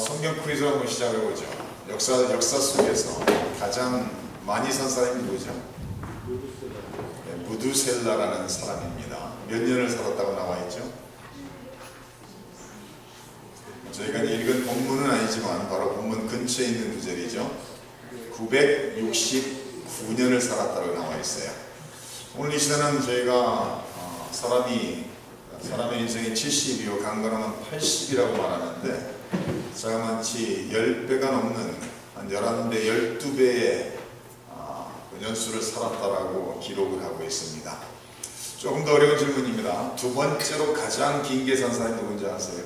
성경 퀴즈 한번 시작해보죠. 역사 속에서 가장 많이 산 사람이 누구죠? 무두셀라라는 사람입니다. 몇 년을 살았다고 나와있죠? 저희가 읽은 본문은 아니지만 바로 본문 근처에 있는 구절이죠. 969년을 살았다고 나와있어요. 오늘 이 시간은 저희가 사람의 인생이 70이요 강건하면 80이라고 말하는데 자그마치 10배가 넘는 한 11배, 12배의 연수를 살았다라고 기록을 하고 있습니다. 조금 더 어려운 질문입니다. 두 번째로 가장 길게 산 사람이 누군지 아세요?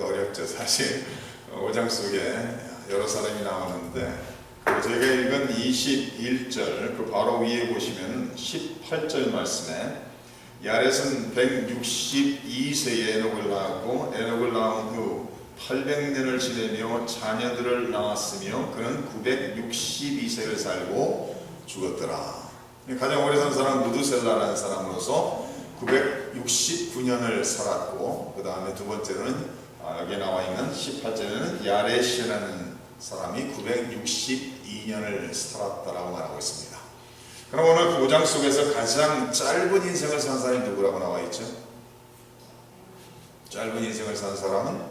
어렵죠. 사실 5장 속에 여러 사람이 나오는데 저희가 읽은 21절 그 바로 위에 보시면 18절 말씀에 야렛은 162세에 에녹을 낳았고 에녹을 낳은 후 800년을 지내며 자녀들을 낳았으며 그는 962세를 살고 죽었더라. 가장 오래 산 사람은 무두셀라라는 사람으로서 969년을 살았고 그 다음에 두 번째는 여기 나와 있는 18절에는 야렛이라는 사람이 962년을 살았다라고 말하고 있습니다. 그럼 오늘 5장 속에서 가장 짧은 인생을 산 사람이 누구라고 나와 있죠? 짧은 인생을 산 사람은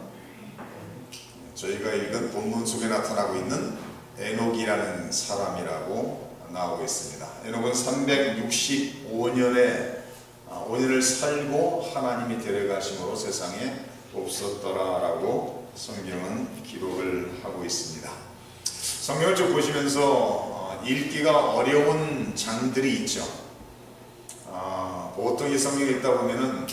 저희가 읽은 본문 속에 나타나고 있는 에녹이라는 사람이라고 나오고 있습니다. 에녹은 365년을 살고 하나님이 데려가심으로 세상에 없었더라라고 성경은 기록을 하고 있습니다. 성경을 쭉 보시면서 읽기가 어려운 장들이 있죠. 보통 이 성경을 읽다 보면은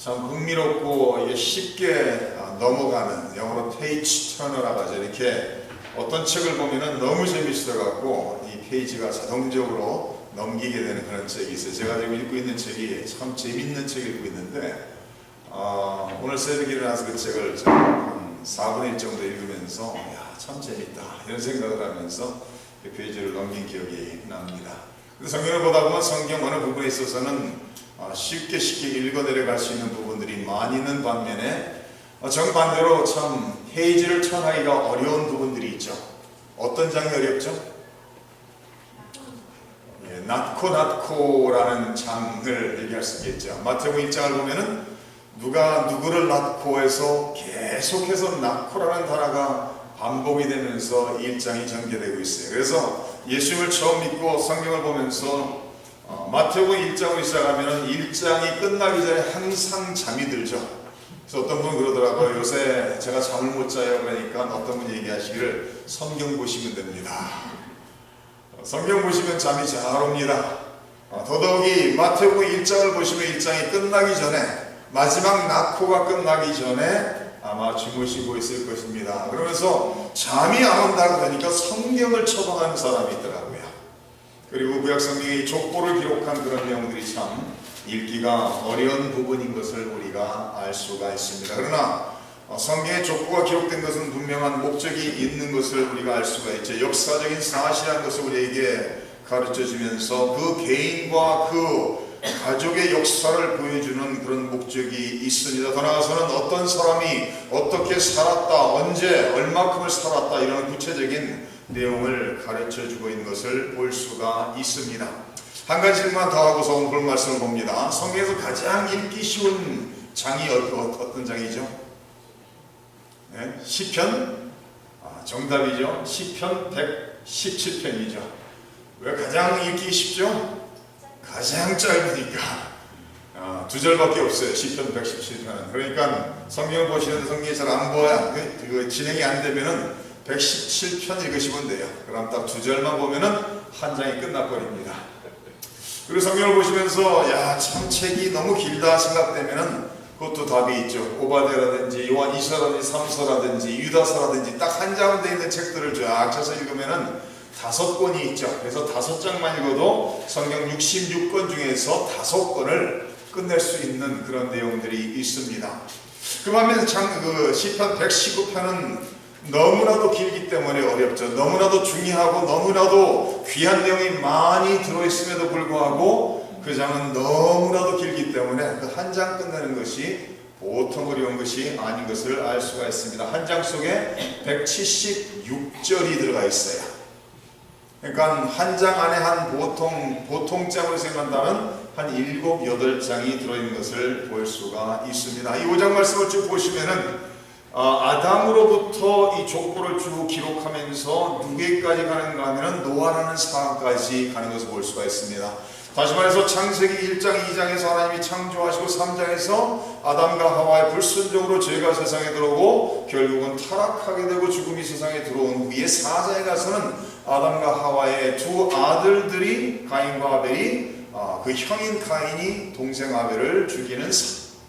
참 흥미롭고 이게 쉽게 넘어가는 영어로 페이지 터너라고 하죠. 이렇게 어떤 책을 보면은 너무 재밌어갖고 이 페이지가 자동적으로 넘기게 되는 그런 책이 있어요. 제가 지금 읽고 있는 책이 참 재밌는 책을 읽고 있는데 오늘 새벽에 일어나서 그 책을 한 4분의 1 정도 읽으면서 참 재밌다 이런 생각을 하면서 그 페이지를 넘긴 기억이 납니다. 성경을 보다 보면 성경 어느 부분에 있어서는 쉽게 읽어 내려갈 수 있는 부분들이 많이 있는 반면에 정반대로 참 페이지를 턴하기가 어려운 부분들이 있죠. 어떤 장이 어렵죠? 낳고라는 장을 얘기할 수 있겠죠. 마태복음 1장을 보면은 누가 누구를 낳고 해서 계속해서 낳고라는 단어가 반복이 되면서 1장이 전개되고 있어요. 그래서 예수님을 처음 믿고 성경을 보면서 마태복음 1장으로 시작하면 1장이 끝나기 전에 항상 잠이 들죠. 그래서 어떤 분은 그러더라고요. 요새 제가 잠을 못 자요. 그러니까 어떤 분이 얘기하시기를 성경 보시면 됩니다. 성경 보시면 잠이 잘 옵니다. 더더욱이 마태복음 1장을 보시면 1장이 끝나기 전에 마지막 낳고가 끝나기 전에 아마 주무시고 있을 것입니다. 그러면서 잠이 안 온다고 하니까 성경을 처방하는 사람이 있더라고요. 그리고 구약 성경의 족보를 기록한 그런 내용들이 참 읽기가 어려운 부분인 것을 우리가 알 수가 있습니다. 그러나 성경의 족보가 기록된 것은 분명한 목적이 있는 것을 우리가 알 수가 있죠. 역사적인 사실이라는 것을 우리에게 가르쳐주면서 그 개인과 그 가족의 역사를 보여주는 그런 목적이 있습니다. 더 나아가서는 어떤 사람이 어떻게 살았다, 언제, 얼마큼을 살았다 이런 구체적인 내용을 가르쳐주고 있는 것을 볼 수가 있습니다. 한 가지만 더 하고서 오늘 말씀을 봅니다. 성경에서 가장 읽기 쉬운 장이 어떤 장이죠? 네? 시편? 정답이죠. 시편 117편이죠. 왜 가장 읽기 쉽죠? 가장 짧으니까 두 절밖에 없어요. 시편 117편은. 그러니까 성경을 보시는데 성경이 잘 안 보여 진행이 안 되면은 117편 읽으시면 돼요. 그럼 딱 두 절만 보면은 한 장이 끝나버립니다. 그리고 성경을 보시면서 참 책이 너무 길다 생각되면은 그것도 답이 있죠. 오바댜라든지 요한 2서라든지 3서라든지 유다서라든지 딱 한 장에 있는 책들을 쫙 쳐서 읽으면은 5권이 있죠. 그래서 5장만 읽어도 성경 66권 중에서 5권을 끝낼 수 있는 그런 내용들이 있습니다. 그 반면에 시편 119편은 너무나도 길기 때문에 어렵죠. 너무나도 중요하고 너무나도 귀한 내용이 많이 들어있음에도 불구하고 그 장은 너무나도 길기 때문에 그 한 장 끝내는 것이 보통 어려운 것이 아닌 것을 알 수가 있습니다. 한 장 속에 176절이 들어가 있어요. 그러니까 한 장 안에 한 보통 장으로 생각한다면 한 7, 8장이 들어있는 것을 볼 수가 있습니다. 이 5장 말씀을 쭉 보시면은 아담으로부터 이 족보를 쭉 기록하면서 누구에까지 가는가 하면 노아라는 사람까지 가는 것을 볼 수가 있습니다. 다시 말해서 창세기 1장, 2장에서 하나님이 창조하시고 3장에서 아담과 하와의 불순종으로 죄가 세상에 들어오고 결국은 타락하게 되고 죽음이 세상에 들어온 후에 4장에 가서는 아담과 하와의 두 아들들이 가인과 아벨이 그 형인 가인이 동생 아벨을 죽이는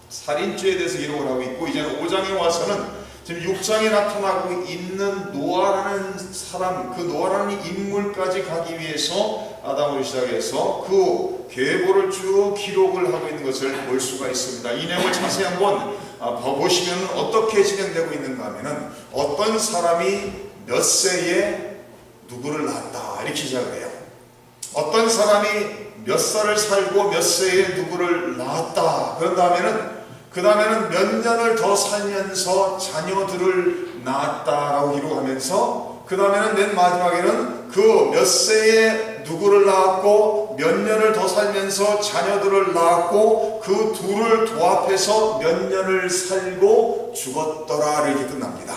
살인죄에 대해서 기록을 하고 있고, 이제는 5장에 와서는 지금 6장에 나타나고 있는 노아라는 사람, 그 노아라는 인물까지 가기 위해서 아담으로 시작해서 그 계보를 쭉 기록을 하고 있는 것을 볼 수가 있습니다. 이 내용을 자세히 한번 보시면 어떻게 진행되고 있는가 하면은 어떤 사람이 몇 세에 누구를 낳았다 이렇게 시작을 해요. 어떤 사람이 몇 살을 살고 몇 세에 누구를 낳았다. 그 다음에는 몇 년을 더 살면서 자녀들을 낳았다라고 기록하면서, 그 다음에는 맨 마지막에는 그 몇 세에 누구를 낳았고 몇 년을 더 살면서 자녀들을 낳았고 그 둘을 도합해서 몇 년을 살고 죽었더라 이렇게 끝납니다.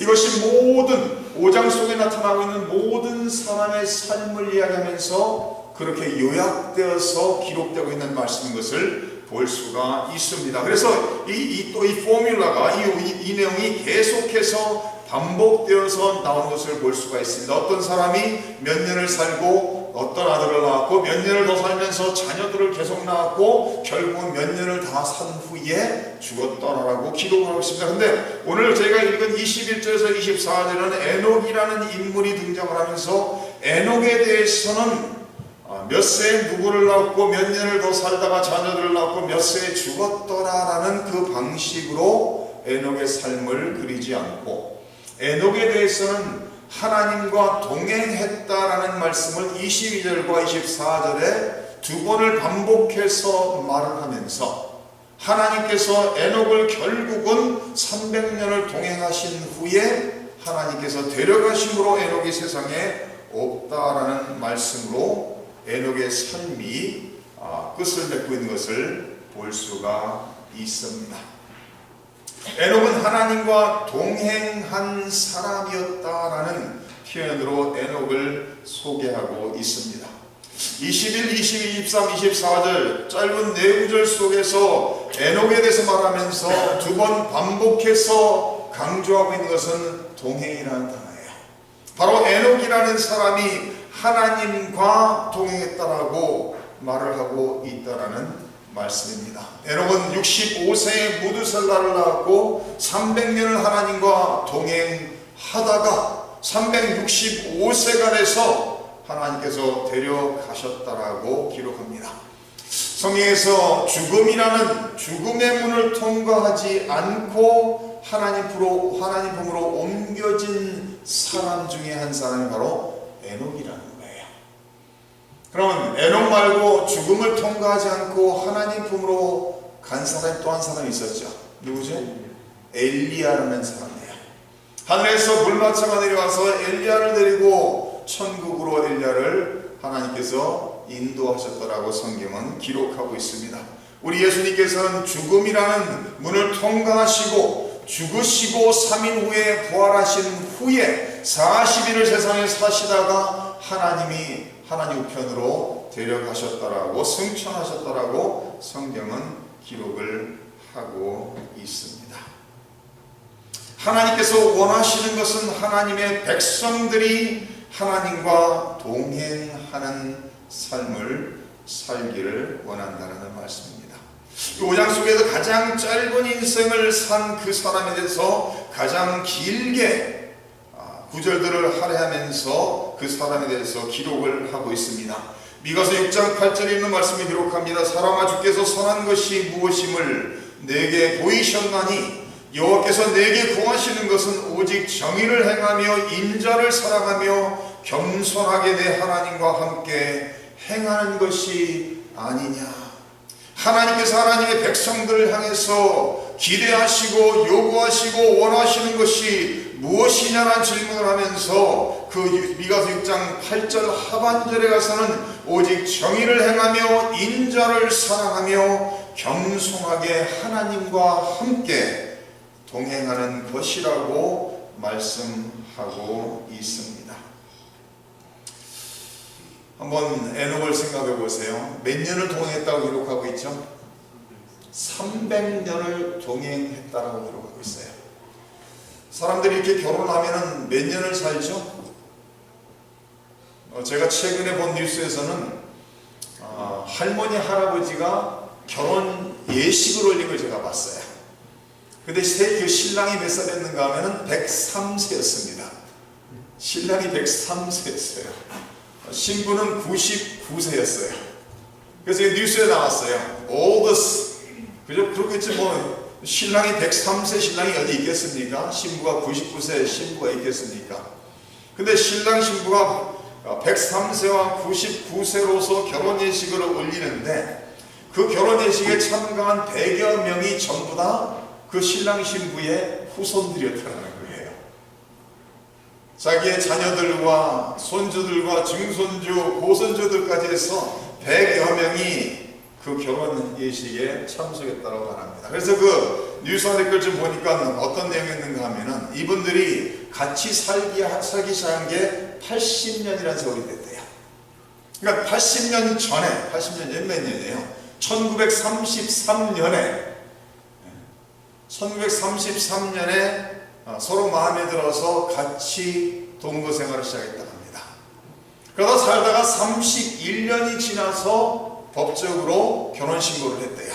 이것이 모든 5장 속에 나타나고 있는 모든 사람의 삶을 이야기하면서 그렇게 요약되어서 기록되고 있는 말씀인 것을 볼 수가 있습니다. 그래서 이 포뮬라가 이 내용이 계속해서 반복되어서 나오는 것을 볼 수가 있습니다. 어떤 사람이 몇 년을 살고 어떤 아들을 낳았고 몇 년을 더 살면서 자녀들을 계속 낳았고 결국은 몇 년을 다 산 후에 죽었더라라고 기록하고 있습니다. 근데 오늘 저희가 읽은 21절에서 24절에는 에녹이라는 인물이 등장을 하면서 에녹에 대해서는 몇 세에 누구를 낳았고 몇 년을 더 살다가 자녀들을 낳았고 몇 세에 죽었더라라는 그 방식으로 에녹의 삶을 그리지 않고, 에녹에 대해서는 하나님과 동행했다라는 말씀을 22절과 24절에 두 번을 반복해서 말을 하면서 하나님께서 에녹을 결국은 300년을 동행하신 후에 하나님께서 데려가심으로 에녹이 세상에 없다라는 말씀으로 에녹의 삶이 끝을 맺고 있는 것을 볼 수가 있습니다. 에녹은 하나님과 동행한 사람이었다라는 표현으로 에녹을 소개하고 있습니다. 21, 22, 23, 24절 짧은 네 구절 속에서 에녹에 대해서 말하면서 두 번 반복해서 강조하고 있는 것은 동행이라는 단어예요. 바로 에녹이라는 사람이 하나님과 동행했다라고 말을 하고 있다라는 말씀입니다. 에녹은 65세에 무두살라를 낳았고 300년을 하나님과 동행하다가 365세가 돼서 하나님께서 데려가셨다라고 기록합니다. 성경에서 죽음이라는 죽음의 문을 통과하지 않고 하나님 품으로 옮겨진 사람 중에 한 사람이 바로 에녹이라는 거예요. 그러면 에녹 말고 죽음을 통과하지 않고 하나님 품으로 간 사람이 또 한 사람이 있었죠. 누구죠? 엘리야라는 사람이에요. 하늘에서 물마차가 내려와서 엘리야를 데리고 천국으로 엘리야를 하나님께서 인도하셨다라고 성경은 기록하고 있습니다. 우리 예수님께서는 죽음이라는 문을 통과하시고 죽으시고 3일 후에 부활하신 후에 40일을 세상에 사시다가 하나님이 하나님 우편으로 데려가셨다라고 승천하셨다라고 성경은 기록을 하고 있습니다. 하나님께서 원하시는 것은 하나님의 백성들이 하나님과 동행하는 삶을 살기를 원한다는 말씀입니다. 이 5장 속에서 가장 짧은 인생을 산 그 사람에 대해서 가장 길게 구절들을 할애하면서 그 사람에 대해서 기록을 하고 있습니다. 미가서 6장 8절에 있는 말씀이 기록합니다. 사람아, 주께서 선한 것이 무엇임을 내게 보이셨나니 여호와께서 내게 구하시는 것은 오직 정의를 행하며 인자를 사랑하며 겸손하게 내 하나님과 함께 행하는 것이 아니냐. 하나님께서 하나님의 백성들을 향해서 기대하시고 요구하시고 원하시는 것이 무엇이냐는 질문을 하면서 그 미가서 6장 8절 하반절에 가서는 오직 정의를 행하며 인자를 사랑하며 겸손하게 하나님과 함께 동행하는 것이라고 말씀하고 있습니다. 한번 에녹을 생각해 보세요. 몇 년을 동행했다고 기록하고 있죠? 300년을 동행했다라고 기록하고 있어요. 사람들이 이렇게 결혼하면은 몇 년을 살죠? 제가 최근에 본 뉴스에서는 할머니 할아버지가 결혼 예식을 올린 걸 제가 봤어요. 근데 그 신랑이 몇 살이었는가 하면은 103세였습니다. 신랑이 103세였어요. 신부는 99세였어요. 그래서 뉴스에 나왔어요. oldest. 그죠? 그렇겠지 뭐 신랑이 103세 신랑이 어디 있겠습니까? 신부가 99세 신부가 있겠습니까? 근데 신랑 신부가 103세와 99세로서 결혼 예식을 올리는데 그 결혼 예식에 참가한 100여 명이 전부 다 그 신랑 신부의 후손들이었다는 거예요. 자기의 자녀들과 손주들과 증손주, 고손주들까지 해서 100여 명이 그 결혼 예식에 참석했다고 말합니다. 그래서 그 뉴스 아티클 좀 보니까 어떤 내용이었는가 하면은 이분들이 같이 살기 시작한 게 80년이라는 세월이 됐대요. 그러니까 80년 전에, 80년 전 몇 년이에요? 1933년에 서로 마음에 들어서 같이 동거 생활을 시작했다고 합니다. 그러다 살다가 31년이 지나서 법적으로 결혼 신고를 했대요.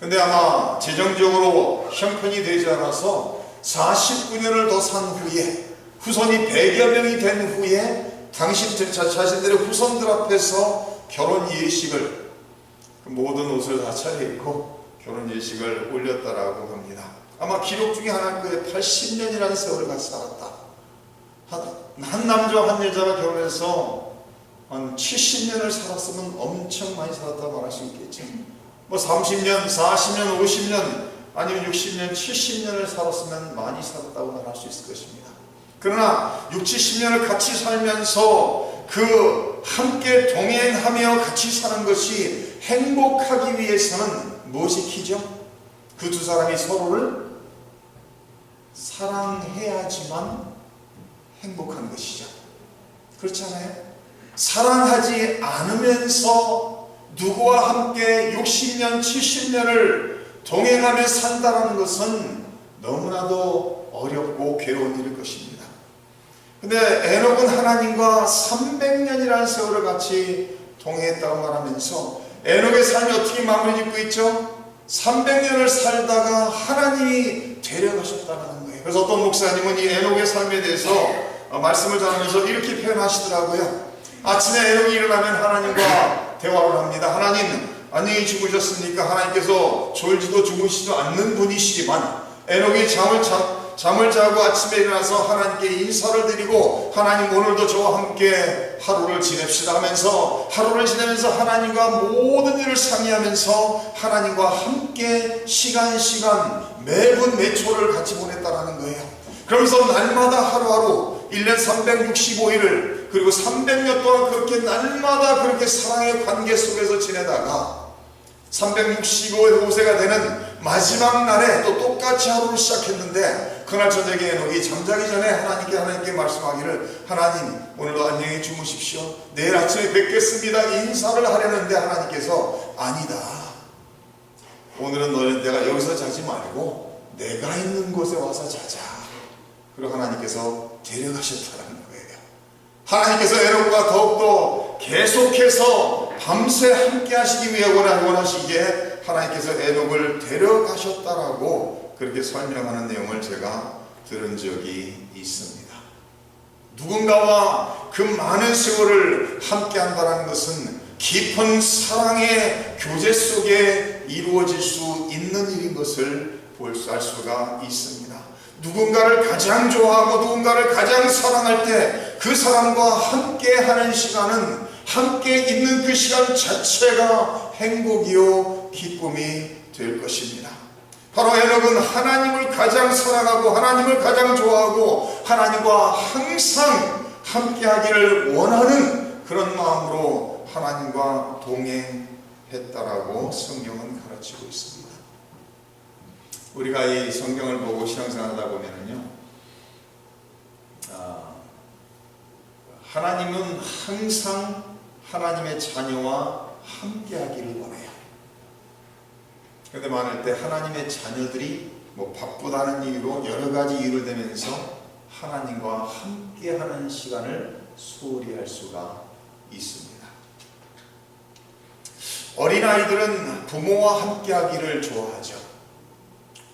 근데 아마 재정적으로 형편이 되지 않아서 49년을 더 산 후에 후손이 100여 명이 된 후에 자신들의 후손들 앞에서 결혼 예식을 모든 옷을 다 차려입고 결혼 예식을 올렸다라고 합니다. 아마 기록 중에 하나일 거예요. 80년이라는 세월을 같이 살았다. 한 남자와 한 여자가 결혼해서 한 70년을 살았으면 엄청 많이 살았다고 말할 수 있겠죠. 뭐 30년, 40년, 50년 아니면 60년, 70년을 살았으면 많이 살았다고 말할 수 있을 것입니다. 그러나 60, 70년을 같이 살면서 그 함께 동행하며 같이 사는 것이 행복하기 위해서는 무엇이 키죠? 그 두 사람이 서로를 사랑해야지만 행복한 것이죠. 그렇지 않아요? 사랑하지 않으면서 누구와 함께 60년, 70년을 동행하며 산다는 것은 너무나도 어렵고 괴로운 일일 것입니다. 근데 에녹은 하나님과 300년이라는 세월을 같이 동행했다고 말하면서 에녹의 삶이 어떻게 마무리 짓고 있죠? 300년을 살다가 하나님이 데려가셨다는 거예요. 그래서 어떤 목사님은 이 에녹의 삶에 대해서 말씀을 전하면서 이렇게 표현하시더라고요. 아침에 에녹이 일어나면 하나님과 대화를 합니다. 하나님, 안녕히 주무셨습니까? 하나님께서 졸지도 주무시지도 않는 분이시지만 에녹이 잠을 자고 아침에 일어나서 하나님께 인사를 드리고 하나님 오늘도 저와 함께 하루를 지냅시다 하면서 하루를 지내면서 하나님과 모든 일을 상의하면서 하나님과 함께 시간 매분 매초를 같이 보냈다라는 거예요. 그러면서 날마다 하루하루 1년 365일을 그리고 300년 동안 그렇게 날마다 그렇게 사랑의 관계 속에서 지내다가 365세가 되는 마지막 날에 또 똑같이 하루를 시작했는데 그날 저녁에 에녹이 잠자기 전에 하나님께 말씀하기를 하나님 오늘도 안녕히 주무십시오. 내일 아침에 뵙겠습니다. 인사를 하려는데 하나님께서 아니다. 오늘은 내가 여기서 자지 말고 내가 있는 곳에 와서 자자. 그리고 하나님께서 데려가셨다는 거예요. 하나님께서 에녹과 더욱더 계속해서 밤새 함께 하시기 위해 원하시기에 하나님께서 에녹을 데려가셨다라고 그렇게 설명하는 내용을 제가 들은 적이 있습니다. 누군가와 그 많은 세월을 함께 한다는 것은 깊은 사랑의 교제 속에 이루어질 수 있는 일인 것을 알 수가 있습니다. 누군가를 가장 좋아하고 누군가를 가장 사랑할 때 그 사람과 함께 하는 시간은 함께 있는 그 시간 자체가 행복이요 기쁨이 될 것입니다. 바로 에녹은 하나님을 가장 사랑하고 하나님을 가장 좋아하고 하나님과 항상 함께하기를 원하는 그런 마음으로 하나님과 동행했다라고 성경은 가르치고 있습니다. 우리가 이 성경을 보고 신앙생활하다 보면은요, 하나님은 항상 하나님의 자녀와 함께하기를 원해요. 그런데 많을 때 하나님의 자녀들이 바쁘다는 이유로 여러 가지 이유를 대면서 하나님과 함께하는 시간을 소홀히 할 수가 있습니다. 어린아이들은 부모와 함께하기를 좋아하죠.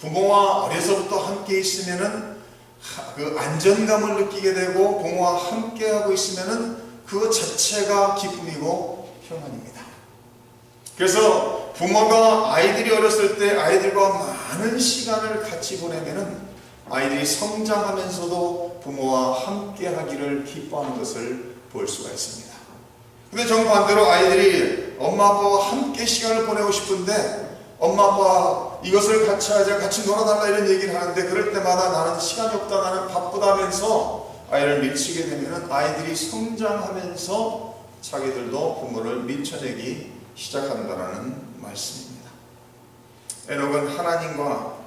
부모와 어려서부터 함께 있으면은 그 안전감을 느끼게 되고 부모와 함께하고 있으면은 그 자체가 기쁨이고 평안입니다. 그래서 부모가 아이들이 어렸을 때 아이들과 많은 시간을 같이 보내면은 아이들이 성장하면서도 부모와 함께하기를 기뻐하는 것을 볼 수가 있습니다. 근데 정반대로 아이들이 엄마 아빠와 함께 시간을 보내고 싶은데 엄마 아빠 이것을 같이 하자, 같이 놀아달라 이런 얘기를 하는데 그럴 때마다 나는 시간이 없다, 나는 바쁘다 하면서 아이를 밀치게 되면 아이들이 성장하면서 자기들도 부모를 밀쳐내기 시작한다는 말씀입니다. 에녹은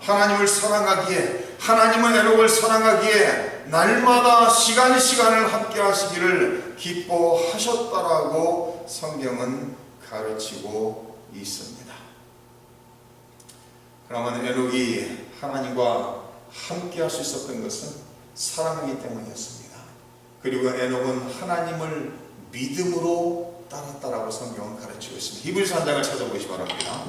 하나님을 사랑하기에, 하나님은 에녹을 사랑하기에 날마다 시간을 함께 하시기를 기뻐하셨다라고 성경은 가르치고 있습니다. 그러면 에녹이 하나님과 함께 할 수 있었던 것은 사랑이기 때문이었습니다. 그리고 에녹은 하나님을 믿음으로 따랐다라고 성경은 가르치고 있습니다. 히브리서 한 장을 찾아보시기 바랍니다.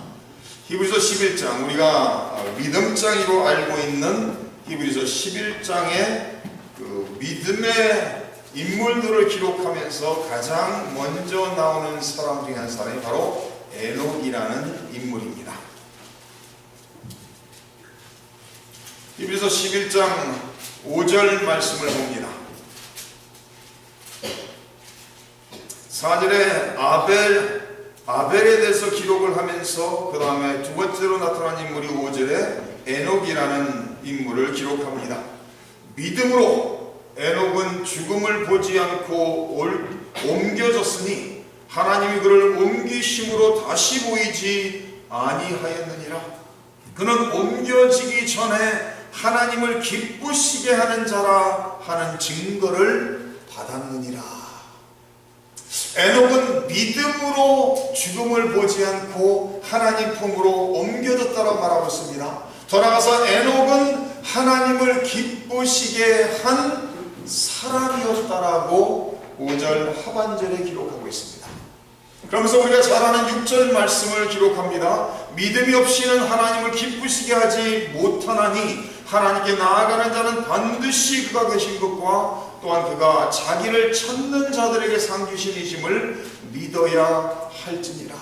히브리서 11장, 우리가 믿음장이로 알고 있는 히브리서 11장의 그 믿음의 인물들을 기록하면서 가장 먼저 나오는 사람 중에 한 사람이 바로 에녹이라는 인물입니다. 히브리서 11장 5절 말씀을 봅니다. 4절에 아벨에 대해서 기록을 하면서 그 다음에 두 번째로 나타난 인물이 5절에 에녹이라는 인물을 기록합니다. 믿음으로 에녹은 죽음을 보지 않고 옮겨졌으니 하나님이 그를 옮기심으로 다시 보이지 아니하였느니라. 그는 옮겨지기 전에 하나님을 기쁘시게 하는 자라 하는 증거를 받았느니라. 에녹은 믿음으로 죽음을 보지 않고 하나님 품으로 옮겨졌다고 말하고 있습니다. 더 나아가서 에녹은 하나님을 기쁘시게 한 사람이었다라고 5절 하반절에 기록하고 있습니다. 그러면서 우리가 잘 아는 6절 말씀을 기록합니다. 믿음이 없이는 하나님을 기쁘시게 하지 못하나니 하나님께 나아가는 자는 반드시 그가 계신 것과 또한 그가 자기를 찾는 자들에게 상 주시니심을 믿어야 할지니라.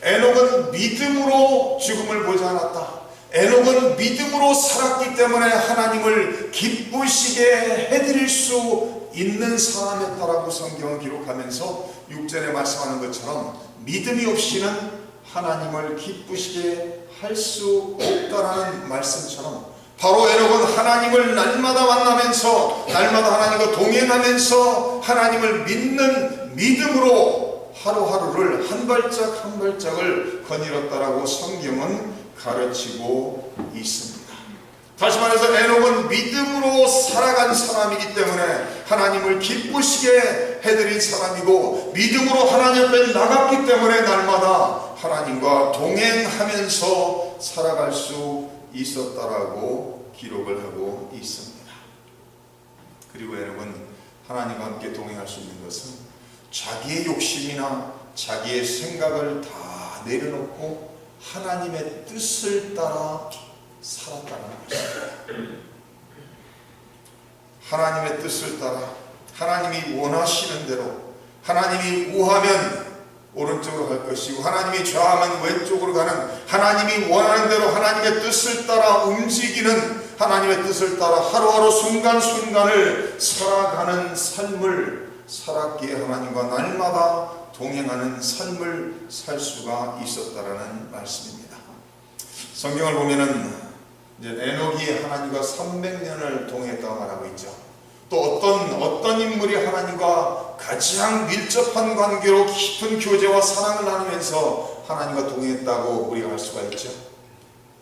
에녹은 믿음으로 죽음을 보지 않았다. 에녹은 믿음으로 살았기 때문에 하나님을 기쁘시게 해드릴 수 있는 사람이었다라고 성경을 기록하면서 6절에 말씀하는 것처럼 믿음이 없이는 하나님을 기쁘시게 할 수 없다라는 말씀처럼 바로 에녹은 하나님을 날마다 만나면서 날마다 하나님과 동행하면서 하나님을 믿는 믿음으로 하루하루를 한 발짝 한 발짝을 거닐었다라고 성경은 가르치고 있습니다. 다시 말해서 에녹은 믿음으로 살아간 사람이기 때문에 하나님을 기쁘시게 해드린 사람이고 믿음으로 하나님 앞에 나갔기 때문에 날마다 하나님과 동행하면서 살아갈 수 있었다라고 기록을 하고 있습니다. 그리고 에녹은 하나님과 함께 동행할 수 있는 것은 자기의 욕심이나 자기의 생각을 다 내려놓고 하나님의 뜻을 따라 살았다는 것입니다. 하나님의 뜻을 따라 하나님이 원하시는 대로 하나님이 우하면 오른쪽으로 갈 것이고 하나님이 좌하면 왼쪽으로 가는 하나님이 원하는 대로 하나님의 뜻을 따라 움직이는 하나님의 뜻을 따라 하루하루 순간순간을 살아가는 삶을 살았기에 하나님과 날마다 동행하는 삶을 살 수가 있었다라는 말씀입니다. 성경을 보면은 이제 에녹이 하나님과 300년을 동행했다고 말하고 있죠. 또 어떤 인물이 하나님과 가장 밀접한 관계로 깊은 교제와 사랑을 나누면서 하나님과 동행했다고 우리가 알 수가 있죠.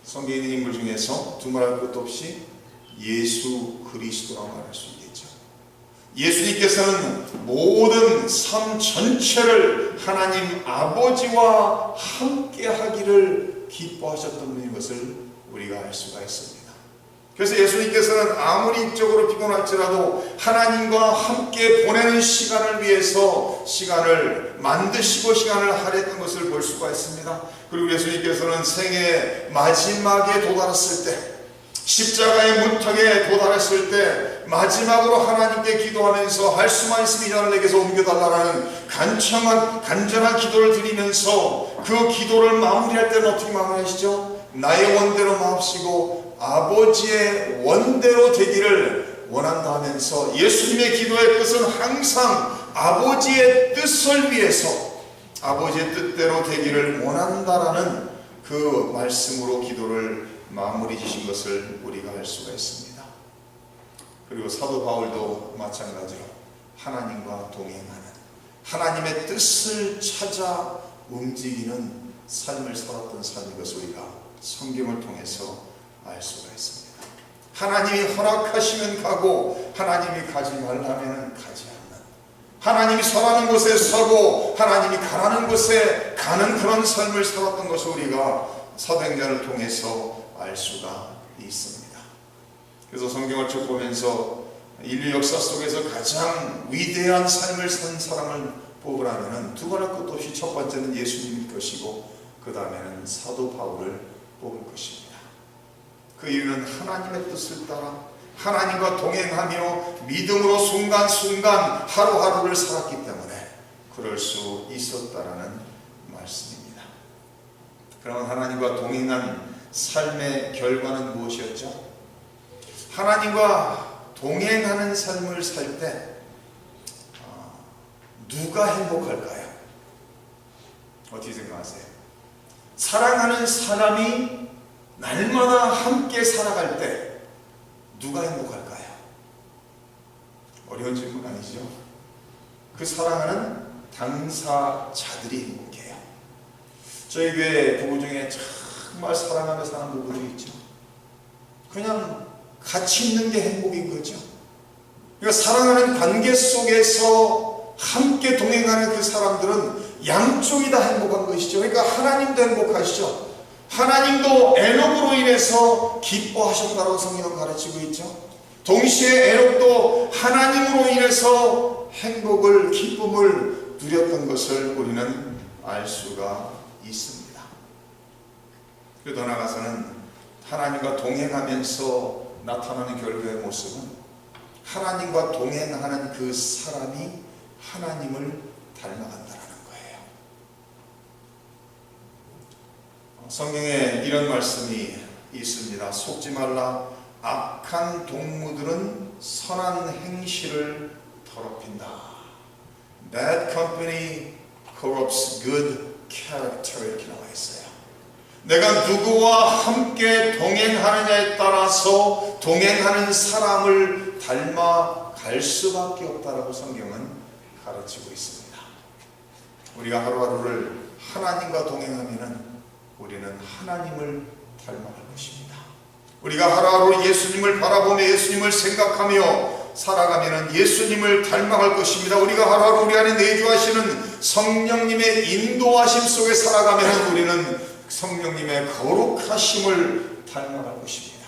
성경에 있는 인물 중에서 두말할 것도 없이 예수 그리스도라고 말할 수 있겠죠. 예수님께서는 모든 삶 전체를 하나님 아버지와 함께 하기를 기뻐하셨던 분인 것을 우리가 알 수가 있습니다. 그래서 예수님께서는 아무리 육적으로 피곤할지라도 하나님과 함께 보내는 시간을 위해서 시간을 만드시고 시간을 할애했던 것을 볼 수가 있습니다. 그리고 예수님께서는 생애 마지막에 도달했을 때, 십자가의 문턱에 도달했을 때 마지막으로 하나님께 기도하면서 할 수만 있으면 이 잔을 내게서 옮겨달라는 간절한 기도를 드리면서 그 기도를 마무리할 때는 어떻게 마무리하시죠? 나의 원대로 마옵시고 아버지의 원대로 되기를 원한다 하면서 예수님의 기도의 끝은 항상 아버지의 뜻을 위해서 아버지의 뜻대로 되기를 원한다라는 그 말씀으로 기도를 마무리 지신 것을 우리가 알 수가 있습니다. 그리고 사도 바울도 마찬가지로 하나님과 동행하는, 하나님의 뜻을 찾아 움직이는 삶을 살았던 삶인 것을 우리가 성경을 통해서 알 수가 있습니다. 하나님이 허락하시면 가고 하나님이 가지 말라면 가지 않는, 하나님이 서라는 곳에 서고 하나님이 가라는 곳에 가는 그런 삶을 살았던 것을 우리가 사도행전을 통해서 알 수가 있습니다. 그래서 성경을 쭉 보면서 인류 역사 속에서 가장 위대한 삶을 산 사람을 뽑으라면 두말할 것도 없이 첫 번째는 예수님일 것이고 그 다음에는 사도 바울을 뽑을 것입니다. 그 이유는 하나님의 뜻을 따라 하나님과 동행하며 믿음으로 순간순간 하루하루를 살았기 때문에 그럴 수 있었다라는 말씀입니다. 그러면 하나님과 동행한 삶의 결과는 무엇이었죠? 하나님과 동행하는 삶을 살 때 누가 행복할까요? 어떻게 생각하세요? 사랑하는 사람이 날마다 함께 살아갈 때 누가 행복할까요? 어려운 질문 아니죠? 그 사랑하는 당사자들이 행복해요. 저희 교회 부부 중에 정말 사랑하며 사는 부부들이 있죠. 그냥 같이 있는 게 행복인 거죠. 그러니까 사랑하는 관계 속에서 함께 동행하는 그 사람들은 양쪽이 다 행복한 것이죠. 그러니까 하나님도 행복하시죠. 하나님도 에녹으로 인해서 기뻐하셨다고 성경은 가르치고 있죠. 동시에 에녹도 하나님으로 인해서 행복을, 기쁨을 누렸던 것을 우리는 알 수가 있습니다. 그리고 더 나아가서는 하나님과 동행하면서 나타나는 결과의 모습은 하나님과 동행하는 그 사람이 하나님을 닮아간다는 거예요. 성경에 이런 말씀이 있습니다. 속지 말라. 악한 동무들은 선한 행실을 더럽힌다. Bad company corrupts good character. 이렇게 나와 있어요. 내가 누구와 함께 동행하느냐에 따라서 동행하는 사람을 닮아갈 수밖에 없다라고 성경은 가르치고 있습니다. 우리가 하루하루를 하나님과 동행하면은 우리는 하나님을 닮아갈 것입니다. 우리가 하루하루 예수님을 바라보며 예수님을 생각하며 살아가면은 예수님을 닮아갈 것입니다. 우리가 하루하루 우리 안에 내주하시는 성령님의 인도하심 속에 살아가면은 우리는 성령님의 거룩하심을 닮아갈 것입니다.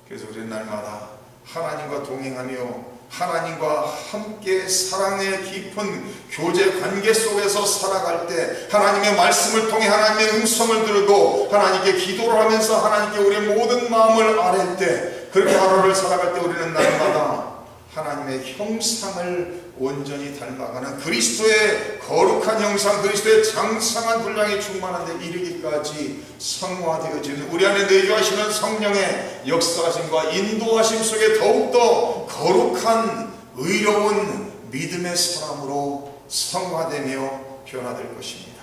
그래서 우리는 날마다 하나님과 동행하며 하나님과 함께 사랑의 깊은 교제 관계 속에서 살아갈 때 하나님의 말씀을 통해 하나님의 음성을 들고 하나님께 기도를 하면서 하나님께 우리의 모든 마음을 아뢰 때 그렇게 하루를 살아갈 때 우리는 날마다 하나님의 형상을 온전히 닮아가는 그리스도의 거룩한 형상, 그리스도의 장성한 분량이 충만한 데 이르기까지 성화되어지는 우리 안에 내주하시는 성령의 역사하심과 인도하심 속에 더욱더 거룩한 의로운 믿음의 사람으로 성화되며 변화될 것입니다.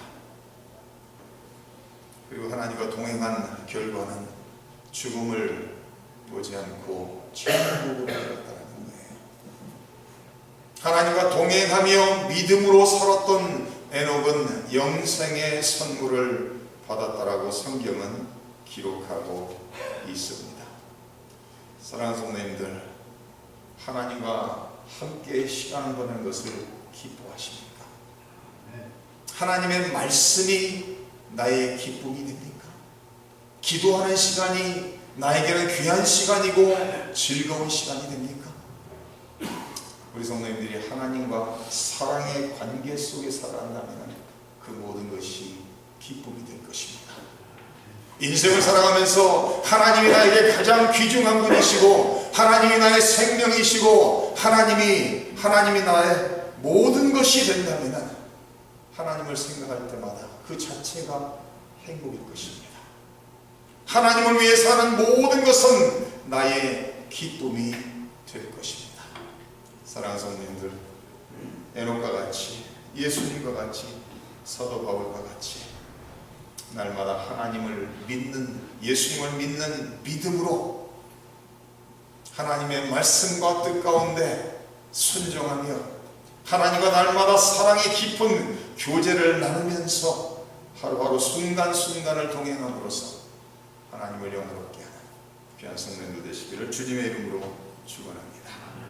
그리고 하나님과 동행한 결과는 죽음을 보지 않고 천국으로 들었다는 거예요. 하나님과 동행하며 믿음으로 살았던 에녹은 영생의 선물을 받았다라고 성경은 기록하고 있습니다. 사랑하는 성도님들, 하나님과 함께 시간을 보내는 것을 기뻐하십니까? 하나님의 말씀이 나의 기쁨이 됩니까? 기도하는 시간이 나에게는 귀한 시간이고 즐거운 시간이 됩니까? 우리 성도님들이 하나님과 사랑의 관계 속에 살아간다면 그 모든 것이 기쁨이 될 것입니다. 인생을 살아가면서 하나님이 나에게 가장 귀중한 분이시고 하나님이 나의 생명이시고 하나님이 나의 모든 것이 된다면 하나님을 생각할 때마다 그 자체가 행복일 것입니다. 하나님을 위해 사는 모든 것은 나의 기쁨이 될 것입니다. 사랑하는 성도님들, 에녹과 같이, 예수님과 같이, 사도 바울과 같이 날마다 하나님을 믿는, 예수님을 믿는 믿음으로 하나님의 말씀과 뜻 가운데 순종하며 하나님과 날마다 사랑의 깊은 교제를 나누면서 하루하루 순간순간을 동행함으로써 하나님을 영화롭게 하는 귀한 성도님들 되시기를 주님의 이름으로 축원합니다.